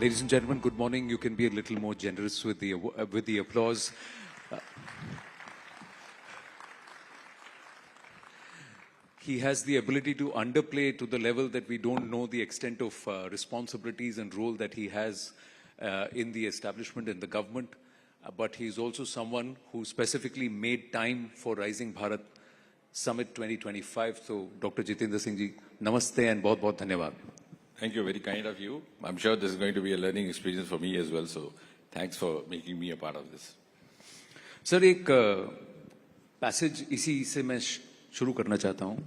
Ladies and gentlemen, good morning. You can be a little more generous with the applause. He has the ability to underplay to the level that we don't know the extent of responsibilities and role that he has in the establishment and the government. But he's also someone who specifically made time for Rising Bharat Summit 2025. So, Dr. Jitendra Singh ji, namaste and बहुत-बहुत धन्यवाद. Thank you, very kind of you. I'm sure this is going to be a learning experience for me as well. So, thanks for making me a part of this. Sir एक passage इसी से मैं शुरू करना चाहता हूं.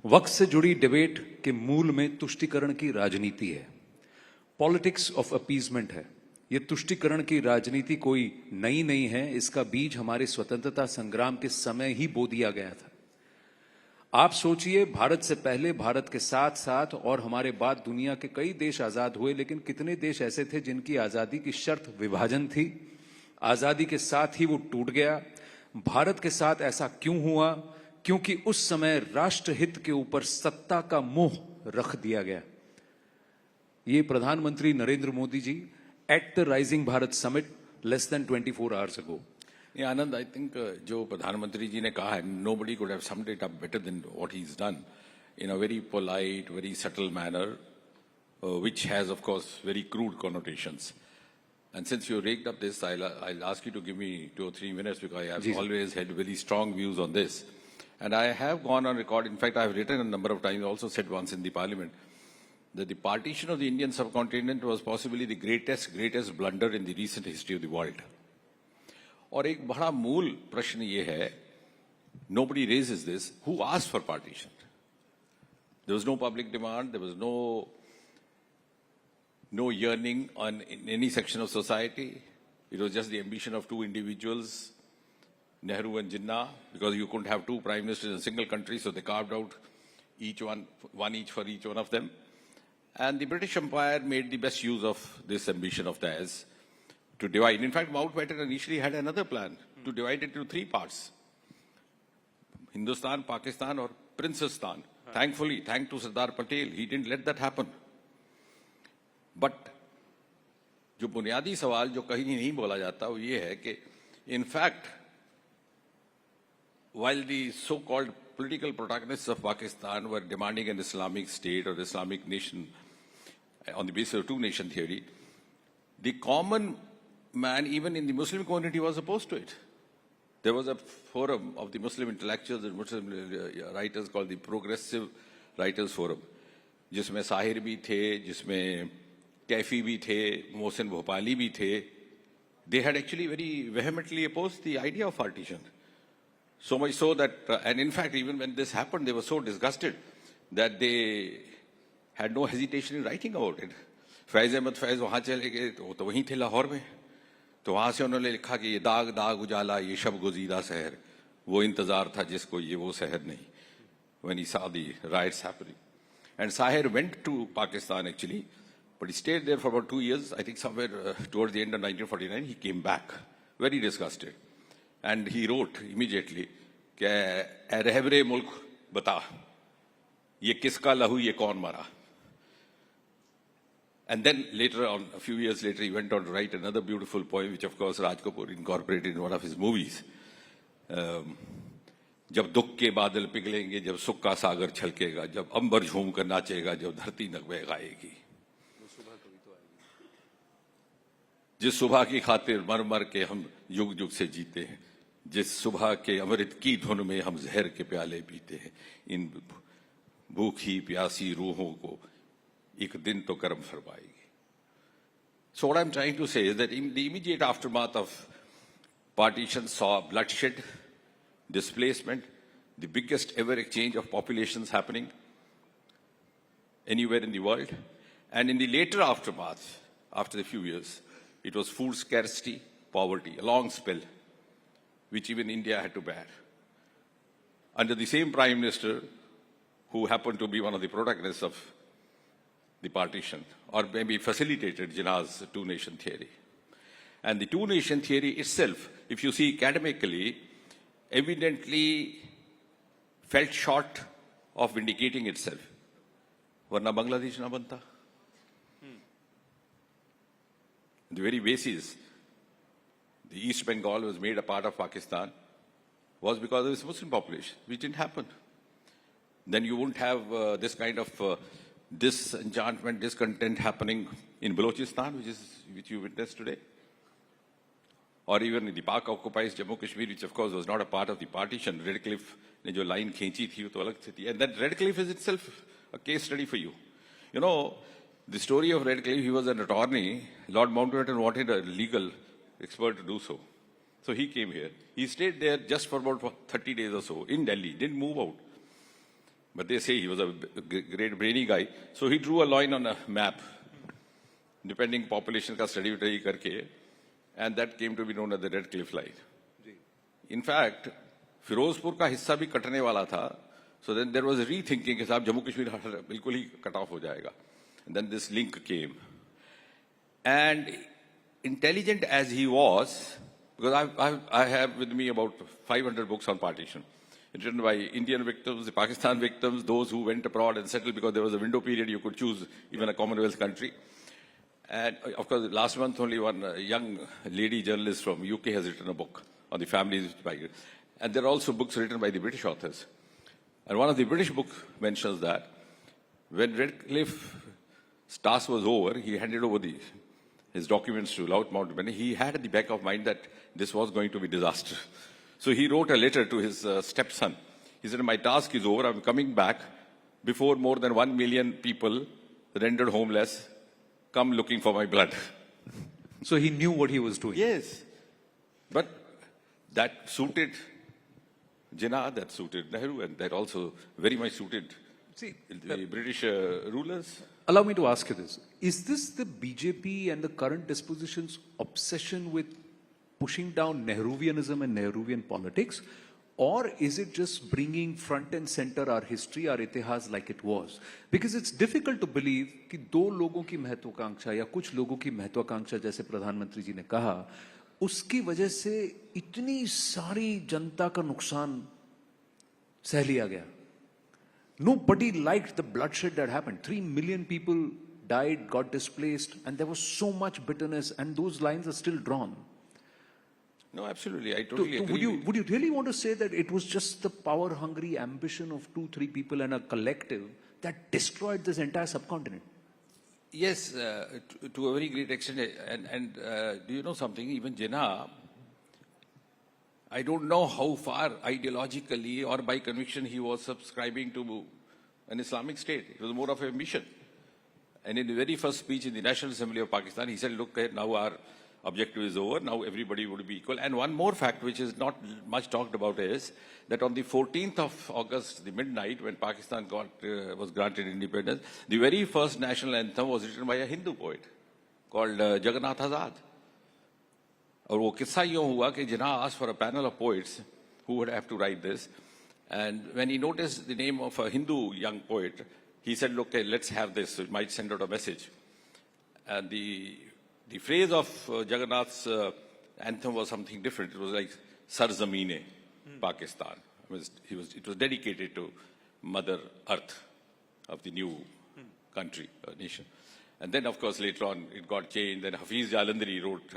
वक्त से जुड़ी डिबेट के मूल में तुष्टीकरण की राजनीति है. पॉलिटिक्स ऑफ अपीजमेंट है. ये तुष्टीकरण की राजनीति कोई नई नहीं है. इसका बीज हमारे स्वतंत्रता संग्राम के समय ही बो दिया गया था. आप सोचिए, भारत से पहले, भारत के साथ साथ और हमारे बाद दुनिया के कई देश आजाद हुए, लेकिन कितने देश ऐसे थे जिनकी आजादी की शर्त विभाजन थी. आजादी के साथ ही वो टूट गया. भारत के साथ ऐसा क्यों हुआ? क्योंकि उस समय राष्ट्रहित के ऊपर सत्ता का मोह रख दिया गया. ये प्रधानमंत्री Narendra Modi ji at the rising Bharat summit less than 24 hours ago. Yeah, Anand, I think जो प्रधानमंत्री जी ने कहा है, nobody could have summed it up better than what he's done in a very polite, very subtle manner, which has, of course, very crude connotations. And since you raked up this, I'll ask you to give me 2 or 3 minutes because I have always had very strong views on this. And I have gone on record, in fact, I have written a number of times, also said once in the parliament, that the partition of the Indian subcontinent was possibly the greatest blunder in the recent history of the world. और एक बड़ा मूल प्रश्न ये है, nobody raises this, who asked for partition? There was no public demand, there was no yearning in any section of society. It was just the ambition of 2 individuals, Nehru and Jinnah, because you couldn't have 2 prime ministers in a single country, so they carved out one each for each one of them. And the British Empire made the best use of this ambition of theirs to divide. In fact, Mountbatten initially had another plan to divide it into 3 parts. Hindustan, Pakistan or Princesstan. Thankfully, thanks to Sardar Patel, he didn't let that happen. But जो बुनियादी सवाल जो कहीं नहीं बोला जाता वो ये है कि in fact, while the so-called political protagonists of Pakistan were demanding an Islamic state or Islamic nation on the basis of 2-nation theory, the common man, even in the Muslim community, was opposed to it. There was a forum of the Muslim intellectuals and Muslim writers called the Progressive Writers Forum, जिसमें साहिर भी थे, जिसमें कैफी भी थे, मोहसिन भोपाली भी थे. They had actually very vehemently opposed the idea of partition. So much so that, and in fact, even when this happened, they were so disgusted that they had no hesitation in writing about it. फैज़ अहमद फैज़ वहाँ चले गए, तो वहीं थे लाहौर में. तो वहाँ से उन्होंने लिखा कि ये दाग दाग उजाला, ये शब गुज़ीदा शहर, वो इंतज़ार था जिसको ये वो शहर नहीं. When he saw the riots happening. And Sahir went to Pakistan actually, but he stayed there for about 2 years. I think somewhere towards the end of 1949, he came back, very disgusted. And he wrote immediately, कि रहबरे मुल्क बता, ये किसका लहू ये कौन मारा. And then later on, a few years later, he went on to write another beautiful poem, which of course Raj Kapoor incorporated in one of his movies. जब दुख के बादल पिघलेंगे, जब सुख का सागर छलकेगा, जब अंबर झूम कर नाचेगा, जब धरती नगमे गाएगी. जिस सुबह की खातिर मर मर के हम युग युग से जीते हैं, जिस सुबह के अमृत की धुन में हम जहर के प्याले पीते हैं, इन भूखी प्यासी रूहों को एक दिन तो कर्म फरमाएगी. So what I'm trying to say is that in the immediate aftermath of partition saw bloodshed, displacement, the biggest ever exchange of populations happening anywhere in the world. And in the later aftermath, after a few years, it was food scarcity, poverty, a long spell, which even India had to bear. Under the same Prime Minister, who happened to be one of the protagonists of the partition, or maybe facilitated Jinnah's 2-nation theory. And the 2-nation theory itself, if you see academically, evidently fell short of vindicating itself. वरना बांग्लादेश ना बनता. The very basis, the East Bengal was made a part of Pakistan, was because of its Muslim population, which didn't happen. Then you wouldn't have this kind of disenchantment, discontent happening in Balochistan, which you witnessed today. Or even in the Pak occupies Jammu Kashmir, which of course was not a part of the partition. Redcliffe ne jo line khinchi thi, to alag thi. And that Redcliffe is itself a case study for you. You know, the story of Redcliffe, he was an attorney. Lord Mountbatten wanted a legal expert to do so. So he came here. He stayed there just for about 30 days or so in Delhi, didn't move out. But they say he was a great brainy guy. So he drew a line on a map, depending population ka study karke, and that came to be known as the Redcliffe line. In fact, Firozpur ka hissa bhi katne wala tha. So then there was a rethinking कि साहब जम्मू कश्मीर बिल्कुल ही cut off हो जाएगा. And then this link came. And intelligent as he was, because I have with me about 500 books on partition, written by Indian victims, the Pakistan victims, those who went abroad and settled because there was a window period you could choose even a Commonwealth country. And of course, last month only one young lady journalist from UK has written a book on the families. And there are also books written by the British authors. And one of the British books mentions that when Redcliffe's task was over, he handed over his documents to Lord Mountbatten. He had at the back of mind that this was going to be disaster. So he wrote a letter to his stepson. He said, my task is over. I'm coming back before more than 1 million people rendered homeless come looking for my blood. So he knew what he was doing. Yes. But that suited Jinnah, that suited Nehru, and that also very much suited the British rulers. Allow me to ask you this. Is this the BJP and the current disposition's obsession with pushing down Nehruvianism and Nehruvian politics? Or is it just bringing front and center our history, our itihas like it was? Because it's difficult to believe कि दो लोगों की महत्वाकांक्षा या कुछ लोगों की महत्वाकांक्षा जैसे प्रधानमंत्री जी ने कहा, उसकी वजह से इतनी सारी जनता का नुकसान सह लिया गया. Nobody liked the bloodshed that happened. 3 million people died, got displaced, and there was so much bitterness, and those lines are still drawn. No, absolutely. I totally agree. Would you really want to say that it was just the power-hungry ambition of 2-3 people and a collective that destroyed this entire subcontinent? Yes, to a very great extent. And do you know something? Even Jinnah, I don't know how far ideologically or by conviction he was subscribing to an Islamic state. It was more of a mission. And in the very first speech in the National Assembly of Pakistan, he said, look, now our objective is over. Now everybody would be equal. And one more fact, which is not much talked about, is that on the 14th of August, the midnight, when Pakistan was granted independence, the very first national anthem was written by a Hindu poet called Jagannath Azad. और वो किस्सा यूं हुआ कि Jinnah asked for a panel of poets who would have to write this. And when he noticed the name of a Hindu young poet, he said, look, let's have this. It might send out a message. And the phrase of Jagannath's anthem was something different. It was like Sar Zameen Pakistan. It was dedicated to Mother Earth of the new country, nation. And then, of course, later on, it got changed. Then Hafiz Jalandhari wrote,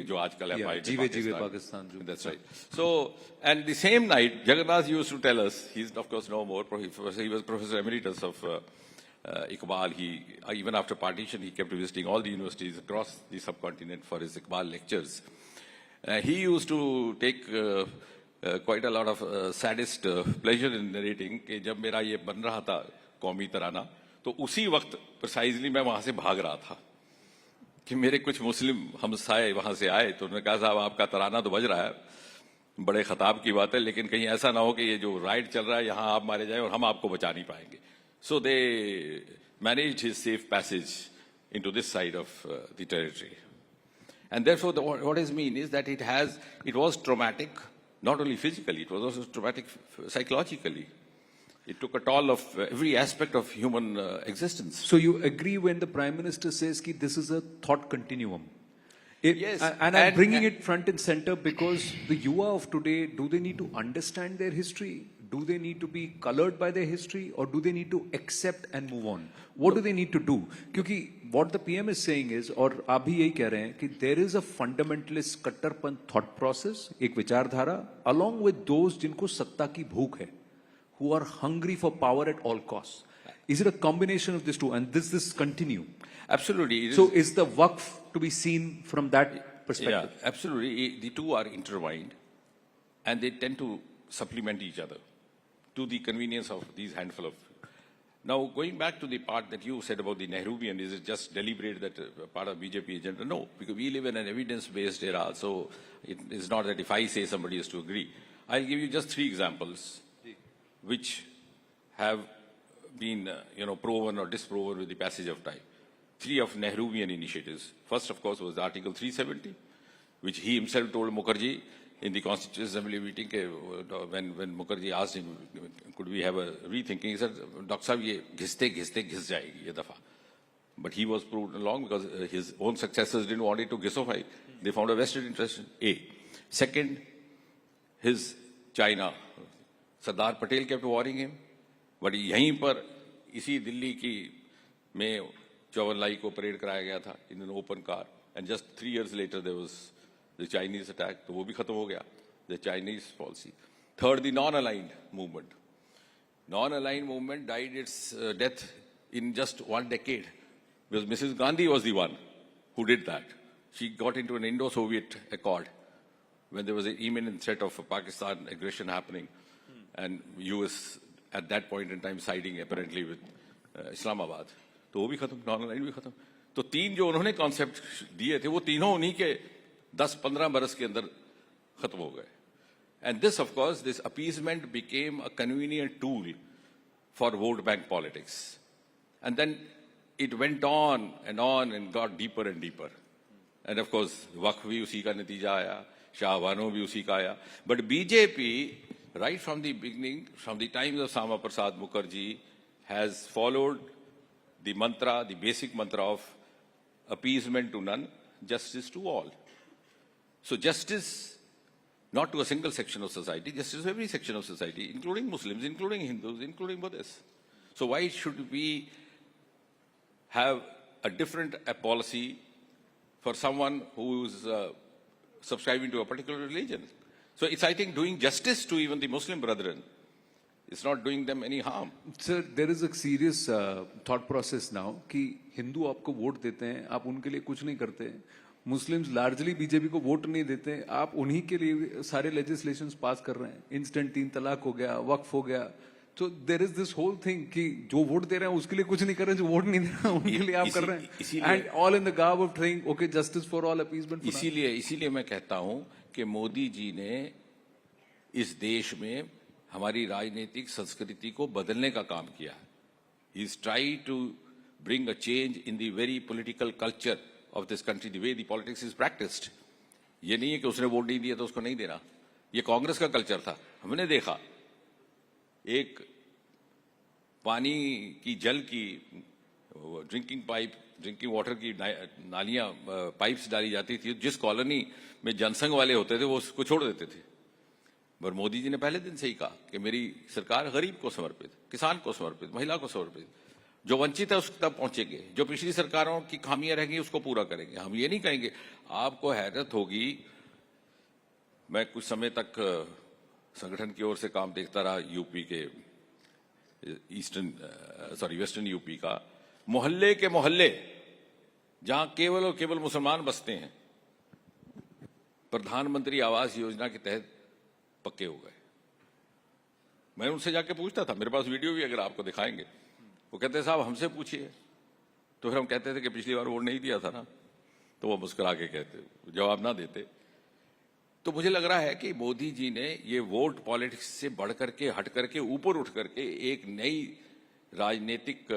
jo aajkal hai, Jeeve Pakistan. That's right. So, and the same night, Jagannath used to tell us, he's of course no more, he was Professor Emeritus of Iqbal. Even after partition, he kept visiting all the universities across the subcontinent for his Iqbal lectures. He used to take quite a lot of sadist pleasure in narrating कि जब मेरा ये बन रहा था कौमी तराना, तो उसी वक्त precisely मैं वहां से भाग रहा था कि मेरे कुछ मुस्लिम हमसाए वहां से आए, तो उन्होंने कहा साहब आपका तराना तो बज रहा है, बड़े खताब की बात है, लेकिन कहीं ऐसा ना हो कि ये जो राइट चल रहा है यहाँ आप मारे जाएं और हम आपको बचा नहीं पाएंगे. So they managed his safe passage into this side of the territory. And therefore, what it means is that it was traumatic, not only physically, it was also traumatic psychologically. It took a toll of every aspect of human existence. So you agree when the Prime Minister says that this is a thought continuum? Yes. And I'm bringing it front and center because the Yuva of today, do they need to understand their history? Do they need to be colored by their history? Or do they need to accept and move on? What do they need to do? Because what the PM is saying is, और आप भी यही कह रहे हैं कि there is a fundamentalist कट्टरपंथ thought process, एक विचारधारा, along with those जिनको सत्ता की भूख है, who are hungry for power at all costs. Is it a combination of these two? And this continue? Absolutely. So is the Waqf to be seen from that perspective? Yeah, absolutely. The two are intertwined, and they tend to supplement each other to the convenience of these handful of. Now, going back to the part that you said about the Nehruvian, is it just deliberate that part of BJP agenda? No, because we live in an evidence-based era, so it is not that if I say somebody has to agree. I'll give you just 3 examples which have been, proven or disproven with the passage of time. 3 of Nehruvian initiatives. First, of course, was Article 370, which he himself told Mukherjee in the Constituent Assembly meeting, when Mukherjee asked him, could we have a rethinking, he said, Dr. Sahab, ye ghis jayegi ye dafa. But he was proved wrong because his own successors didn't want it to ghisofy. They found a vested interest in A. Second, his China. Sardar Patel kept warning him, but यहीं पर इसी दिल्ली की में चौवनलाई को parade कराया गया था in an open car, and just 3 years later there was the Chinese attack, तो वो भी खत्म हो गया, the Chinese policy. Third, the non-aligned movement. Non-aligned movement died its death in just 1 decade, because Mrs. Gandhi was the one who did that. She got into an Indo-Soviet accord when there was an imminent threat of Pakistan aggression happening, and US at that point in time siding apparently with Islamabad. तो वो भी खत्म, non-aligned भी खत्म. तो 3 जो उन्होंने concept दिए थे वो तीनों उन्हीं के 10-15 बरस के अंदर खत्म हो गए. And this, of course, this appeasement became a convenient tool for vote bank politics. And then it went on and got deeper and deeper. And of course, Waqf bhi usi ka natija aaya, Shahbano bhi usi ka aaya. But BJP, right from the beginning, from the times of Sama Prasad Mukherjee, has followed the mantra, the basic mantra of appeasement to none, justice to all. So justice, not to a single section of society, justice to every section of society, including Muslims, including Hindus, including Buddhists. So why should we have a different policy for someone who is subscribing to a particular religion? So it's, I think, doing justice to even the Muslim brethren. It's not doing them any harm. Sir, there is a serious thought process now कि हिंदू आपको vote देते हैं, आप उनके लिए कुछ नहीं करते. मुस्लिम्स लार्जली बीजेपी को वोट नहीं देते, आप उन्हीं के लिए सारे लेजिस्लेशंस पास कर रहे हैं. इंस्टेंट 3 तलाक हो गया, वक्फ हो गया. तो there is this whole thing कि जो वोट दे रहे हैं उसके लिए कुछ नहीं कर रहे, जो वोट नहीं दे रहे हैं उनके लिए आप कर रहे हैं. And all in the garb of trying okay justice for all appeasement. इसीलिए मैं कहता हूं कि मोदी जी ने इस देश में हमारी राजनीतिक संस्कृति को बदलने का काम किया है. He is try to bring a change in the very political culture of this country, the way the politics is practiced. ये नहीं है कि उसने वोट नहीं दिया तो उसको नहीं देना. ये कांग्रेस का कल्चर था. हमने देखा एक पानी की जल की ड्रिंकिंग वाटर की नालियां पाइप्स डाली जाती थी. जिस कॉलोनी में जनसंघ वाले होते थे वो उसको छोड़ देते थे. पर मोदी जी ने पहले दिन से ही कहा कि मेरी सरकार गरीब को समर्पित, किसान को समर्पित, महिला को समर्पित, जो वंचित है उस तक पहुंचेंगे, जो पिछली सरकारों की खामियां रहेंगी उसको पूरा करेंगे. हम ये नहीं कहेंगे. आपको हैरत होगी, मैं कुछ समय तक संगठन की ओर से काम देखता रहा यूपी के वेस्टर्न यूपी का. मोहल्ले के मोहल्ले जहां केवल और केवल मुसलमान बसते हैं, प्रधानमंत्री आवास योजना के तहत पक्के हो गए. मैं उनसे जाके पूछता था, मेरे पास वीडियो भी अगर आपको दिखाएंगे. वो कहते हैं साहब हमसे पूछिए. तो फिर हम कहते थे कि पिछली बार वोट नहीं दिया था ना. तो वो मुस्कुरा के कहते, जवाब ना देते. तो मुझे लग रहा है कि मोदी जी ने ये वोट पॉलिटिक्स से बढ़ करके, हट करके, ऊपर उठ करके एक नई राजनीतिक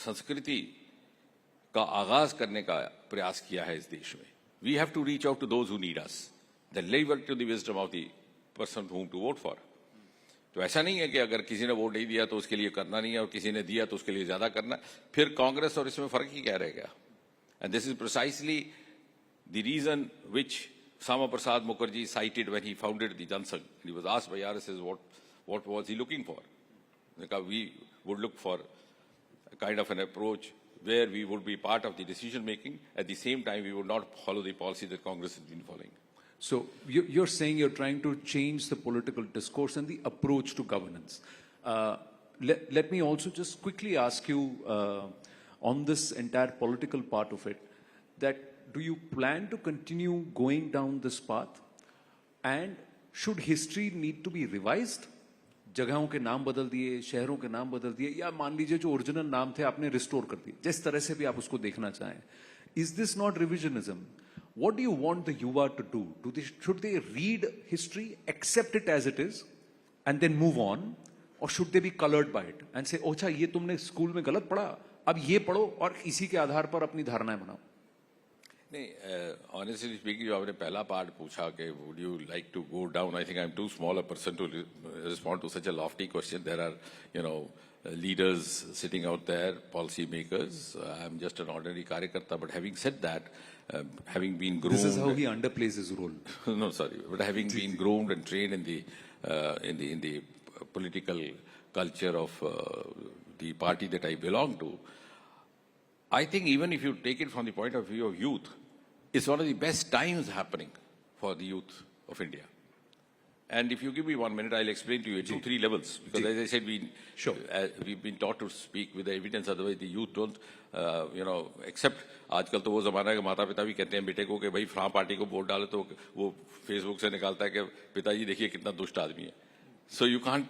संस्कृति का आगाज करने का प्रयास किया है इस देश में. We have to reach out to those who need us, the live to the wisdom of the person whom to vote for. तो ऐसा नहीं है कि अगर किसी ने वोट नहीं दिया तो उसके लिए करना नहीं है और किसी ने दिया तो उसके लिए ज्यादा करना. फिर कांग्रेस और इसमें फर्क ही क्या रह गया? And this is precisely the reason which Sama Prasad Mukherjee cited when he founded the Jansangh. He was asked by RSS what was he looking for. We would look for a kind of an approach where we would be part of the decision making. At the same time, we would not follow the policy that Congress has been following. So you're saying you're trying to change the political discourse and the approach to governance. Let me also just quickly ask you on this entire political part of it, that do you plan to continue going down this path? And should history need to be revised? जगहों के नाम बदल दिए, शहरों के नाम बदल दिए, या मान लीजिए जो ओरिजिनल नाम थे आपने रिस्टोर कर दिए, जिस तरह से भी आप उसको देखना चाहें. Is this not revisionism? What do you want the yuva to do? Should they read history, accept it as it is, and then move on? Or should they be colored by it and say, "ओछा ये तुमने school में गलत पढ़ा, अब ये पढ़ो और इसी के आधार पर अपनी धारणाएं बनाओ"? नहीं, honestly speaking, जो आपने पहला पार्ट पूछा कि would you like to go down, I think I'm too small a person to respond to such a lofty question. There are, leaders sitting out there, policy makers. I'm just an ordinary karyakarta. But having said that, having been groomed, This is how he underplays his role. no, sorry, but having been groomed and trained in the political culture of the party that I belong to, I think even if you take it from the point of view of youth, it's one of the best times happening for the youth of India. And if you give me 1 minute, I'll explain to you 2-3 levels. Because as I said, we've been taught to speak with the evidence, otherwise the youth don't, accept. आजकल तो वो जमाना है कि माता पिता भी कहते हैं बेटे को कि भाई फ्लां पार्टी को वोट डाले, तो वो फेसबुक से निकालता है कि पिताजी देखिए कितना दुष्ट आदमी है. So you can't,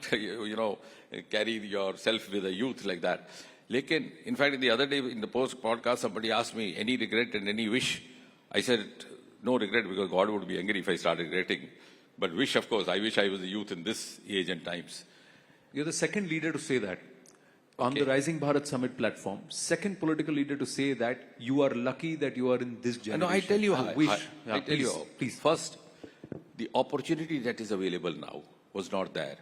carry yourself with a youth like that. Lekin, in fact, the other day in the podcast, somebody asked me, any regret and any wish? I said, no regret, because God would be angry if I started regretting. But wish, of course, I wish I was a youth in this age and times. You're the second leader to say that. On the Rising Bharat Summit platform, second political leader to say that you are lucky that you are in this generation. No, I tell you how. I tell you how. Please. First, the opportunity that is available now was not there.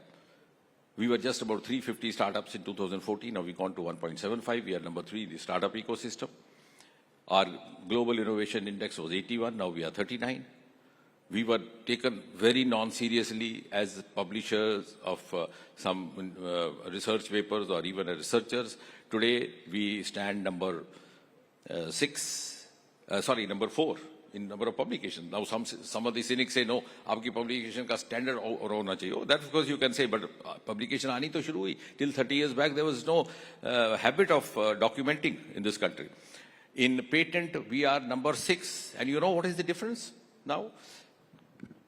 We were just about 350 startups in 2014. Now we've gone to 1.75. We are number 3 in the startup ecosystem. Our global innovation index was 81. Now we are 39. We were taken very non-seriously as publishers of some research papers or even researchers. Today we stand number 4 in number of publications. Now some of the cynics say, no, आपकी publication का standard और होना चाहिए. That's because you can say, but publication आनी तो शुरू हुई. Till 30 years back, there was no habit of documenting in this country. In patent, we are number 6. And you know what is the difference now?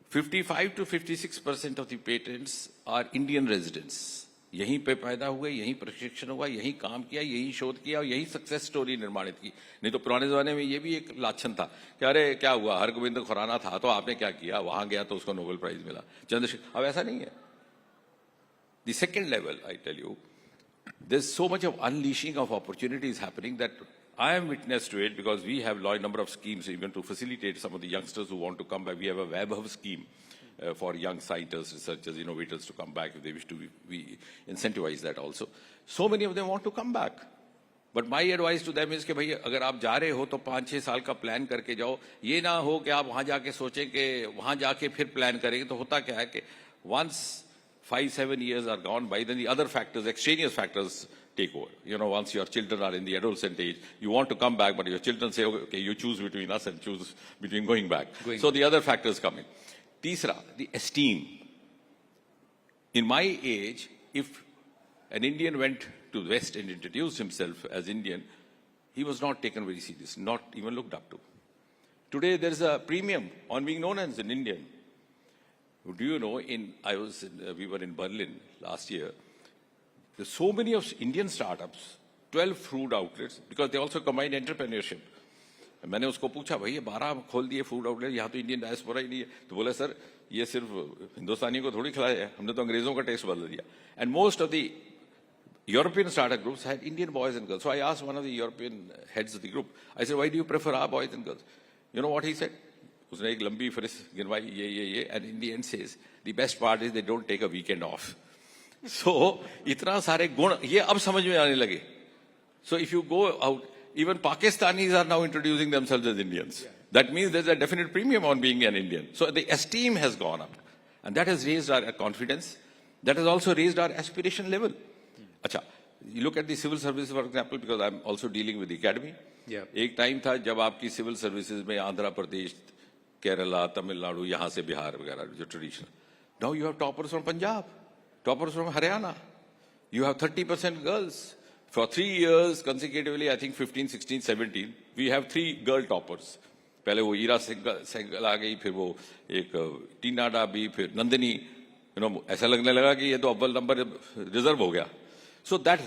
55 to 56% of the patents are Indian residents. यहीं पे पैदा हुए, यहीं प्रशिक्षण हुआ, यहीं काम किया, यहीं शोध किया और यहीं सक्सेस स्टोरी निर्माणित की. नहीं तो पुराने जमाने में ये भी एक लाछन था कि अरे क्या हुआ, हरगोविंद खुराना था तो आपने क्या किया, वहां गया तो उसको नोबेल प्राइज मिला. चंद्रशेखर, अब ऐसा नहीं है. The second level, I tell you, there's so much of unleashing of opportunities happening that I am witness to it, because we have a number of schemes even to facilitate some of the youngsters who want to come back. We have a Web scheme for young scientists, researchers, innovators to come back if they wish to. We incentivize that also. So many of them want to come back. But my advice to them is कि भाई अगर आप जा रहे हो तो 5-6 साल का प्लान करके जाओ. ये ना हो कि आप वहां जाके सोचें कि वहां जाके फिर प्लान करेंगे. तो होता क्या है कि once 5-7 years are gone by, then the other factors, extraneous factors, take over. Once your children are in the adolescent age, you want to come back, but your children say, okay, you choose between us and choose between going back. So the other factors come in. Tisra, the esteem. In my age, if an Indian went to the West and introduced himself as Indian, he was not taken very serious, not even looked up to. Today, there's a premium on being known as an Indian. Do you know, we were in Berlin last year. There's so many of Indian startups, 12 food outlets, because they also combine entrepreneurship. मैंने उसको पूछा, भाई ये 12 खोल दिए food outlet, यहाँ तो Indian diaspora ही नहीं है. तो बोला, सर ये सिर्फ हिंदुस्तानियों को थोड़ी खिलाया है, हमने तो अंग्रेजों का टेस्ट बदल दिया. And most of the European startup groups had Indian boys and girls. So I asked one of the European heads of the group, I said, why do you prefer our boys and girls? You know what he said? उसने एक लंबी फहरिस्त गिनवाई, ये, and in the end says, the best part is they don't take a weekend off. So इतना सारे गुण ये अब समझ में आने लगे. So if you go out, even Pakistanis are now introducing themselves as Indians. That means there's a definite premium on being an Indian. So the esteem has gone up, and that has raised our confidence. That has also raised our aspiration level. अच्छा, You look at the civil services, for example, because I'm also dealing with the academy. Yeah. एक time था जब आपकी civil services में आंध्र प्रदेश, केरला, तमिलनाडु, यहाँ से बिहार वगैरह जो traditional. Now you have toppers from Punjab, toppers from Haryana. You have 30% girls. For 3 years consecutively, I think 15, 16, 17, we have 3 girl toppers. पहले वो ईरा सिंगल आ गई, फिर वो एक टीना डाबी, फिर नंदिनी. ऐसा लगने लगा कि ये तो अव्वल नंबर रिजर्व हो गया. So that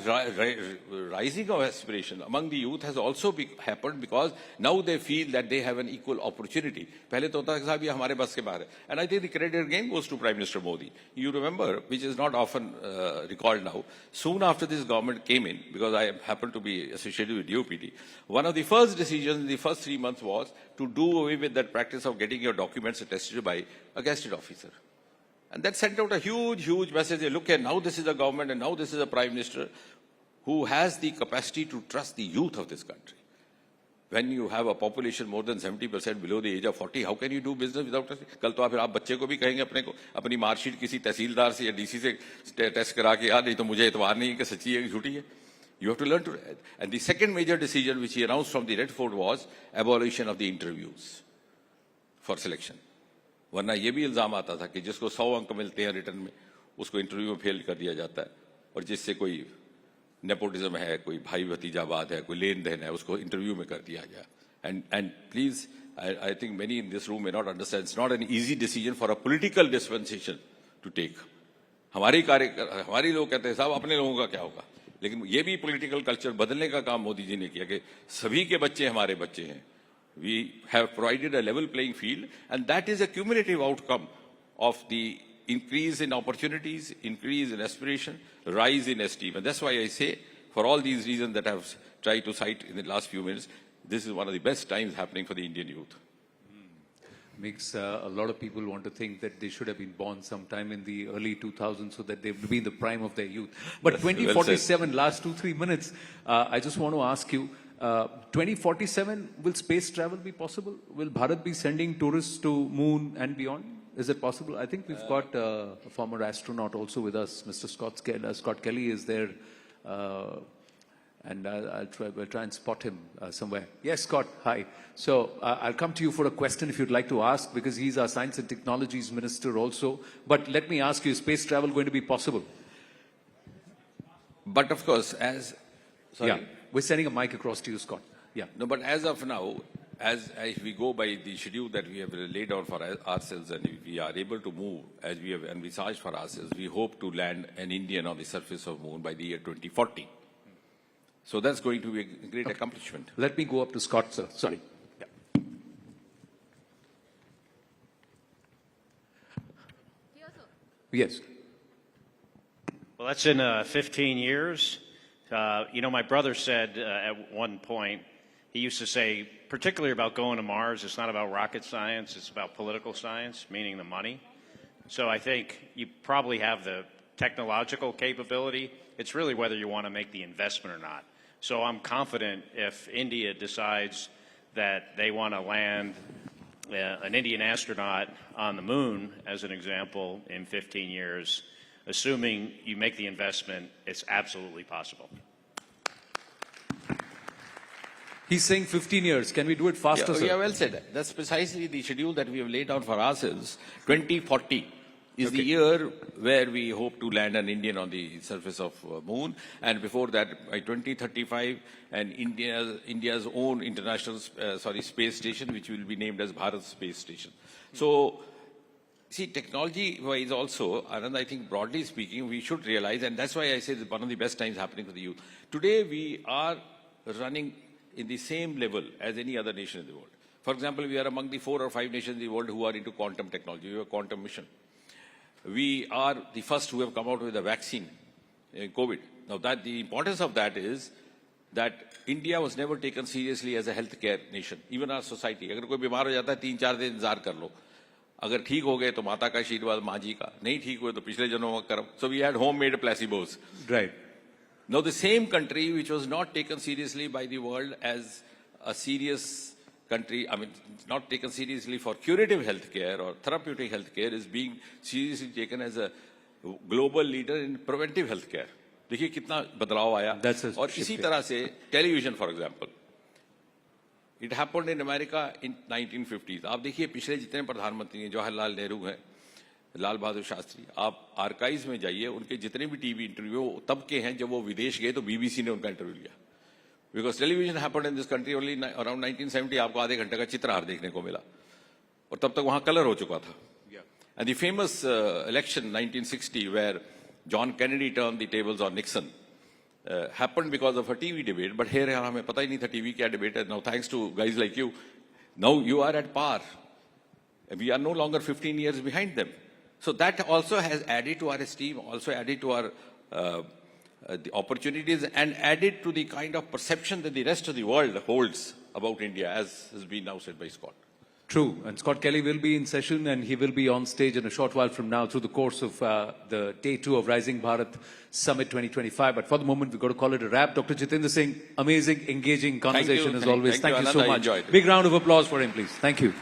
rising of aspiration among the youth has also happened because now they feel that they have an equal opportunity. पहले तो होता था कि साहब ये हमारे बस के बाहर है. And I think the credit again goes to Prime Minister Modi. You remember, which is not often recalled now, soon after this government came in, because I happen to be associated with DOPT, one of the first decisions in the first 3 months was to do away with that practice of getting your documents attested by a gazetted officer. And that sent out a huge, huge message. Look at now this is a government and now this is a prime minister who has the capacity to trust the youth of this country. When you have a population more than 70% below the age of 40, how can you do business without trusting? कल तो फिर आप बच्चे को भी कहेंगे अपने को अपनी मार्कशीट किसी तहसीलदार से या डीसी से टेस्ट करा के यार नहीं तो मुझे एतबार नहीं है कि सच्ची है कि झूठी है. You have to learn to. And the second major decision which he announced from the Red Fort was abolition of the interviews for selection. वरना ये भी इल्जाम आता था कि जिसको 100 अंक मिलते हैं रिटर्न में उसको इंटरव्यू में फेल कर दिया जाता है, और जिससे कोई नेपोटिज्म है, कोई भाई भतीजावाद है, कोई लेन देन है, उसको इंटरव्यू में कर दिया गया. And please I think many in this room may not understand, it's not an easy decision for a political dispensation to take. हमारी लोग कहते हैं साहब अपने लोगों का क्या होगा, लेकिन ये भी पॉलिटिकल कल्चर बदलने का काम मोदी जी ने किया कि सभी के बच्चे हमारे बच्चे हैं. We have provided a level playing field, and that is a cumulative outcome of the increase in opportunities, increase in aspiration, rise in esteem. And that's why I say, for all these reasons that I've tried to cite in the last few minutes, this is one of the best times happening for the Indian youth. Makes a lot of people want to think that they should have been born sometime in the early 2000s so that they would be in the prime of their youth. But 2047, last 2-3 minutes, I just want to ask you, 2047, will space travel be possible? Will Bharat be sending tourists to moon and beyond? Is it possible? I think we've got a former astronaut also with us, Mr. Scott Kelly is there, and we'll try and spot him somewhere. Yes, Scott, hi. So I'll come to you for a question if you'd like to ask, because he's our Science and Technologies Minister also. But let me ask you, is space travel going to be possible? But of course, Yeah. We're sending a mic across to you, Scott. Yeah. No, but as of now, as we go by the schedule that we have laid out for ourselves, and if we are able to move as we have envisaged for ourselves, we hope to land an Indian on the surface of moon by the year 2040. So that's going to be a great accomplishment. Let me go up to Scott, sir. Sorry. Yeah. Yes. Well, that's in 15 years. My brother said at one point, he used to say, particularly about going to Mars, it's not about rocket science, it's about political science, meaning the money. So I think you probably have the technological capability. It's really whether you want to make the investment or not. So I'm confident if India decides that they want to land an Indian astronaut on the moon, as an example, in 15 years, assuming you make the investment, it's absolutely possible. He's saying 15 years. Can we do it faster, sir? Yeah, well said. That's precisely the schedule that we have laid out for ourselves. 2040 is the year where we hope to land an Indian on the surface of moon. And before that, by 2035, and India's own international space station, which will be named as Bharat Space Station. So, see, technology-wise also, Anand, I think broadly speaking, we should realize, and that's why I say that one of the best times happening for the youth. Today, we are running in the same level as any other nation in the world. For example, we are among the 4 or 5 nations in the world who are into quantum technology. We have a quantum mission. We are the first who have come out with a vaccine in COVID. Now, the importance of that is that India was never taken seriously as a healthcare nation, even our society. अगर कोई बीमार हो जाता है 3-4 दिन इंतजार कर लो. अगर ठीक हो गए तो माता का आशीर्वाद, माँ जी का. नहीं ठीक हुए तो पिछले जन्मों का कर्म. So we had homemade placebos. Right. Now, the same country which was not taken seriously by the world as a serious country, not taken seriously for curative healthcare or therapeutic healthcare, is being seriously taken as a global leader in preventive healthcare. देखिए कितना बदलाव आया। That's a और shift, इसी yeah. तरह से television for example, it happened in America in 1950s। आप देखिए पिछले जितने प्रधानमंत्री हैं, जवाहरलाल नेहरू हैं, लाल बहादुर शास्त्री, आप आर्काइव्स में जाइए, उनके जितने भी टीवी इंटरव्यू तब के हैं जब वो विदेश गए तो बीबीसी ने उनका इंटरव्यू लिया। Because television happened in this country only around 1970। आपको आधे घंटे का चित्रहार देखने को मिला और तब तक वहां कलर हो चुका था। And the famous election 1960 where John Kennedy turn the tables on Nixon happened because of a TV debate, but here हमें पता ही नहीं था टीवी क्या डिबेट है। Now thanks to guys like you, now you are at par. We are no longer 15 years behind them. So that also has added to our esteem, also added to our the opportunities, and added to the kind of perception that the rest of the world holds about India, as has been now said by Scott. True. And Scott Kelly will be in session, and he will be on stage in a short while from now through the course of the Day 2 of Rising Bharat Summit 2025. But for the moment, we've got to call it a wrap. Dr. Jitendra Singh, amazing, engaging conversation as always. Thank you so Anand, I much. enjoyed it. Big round of applause for him, please. Thank you.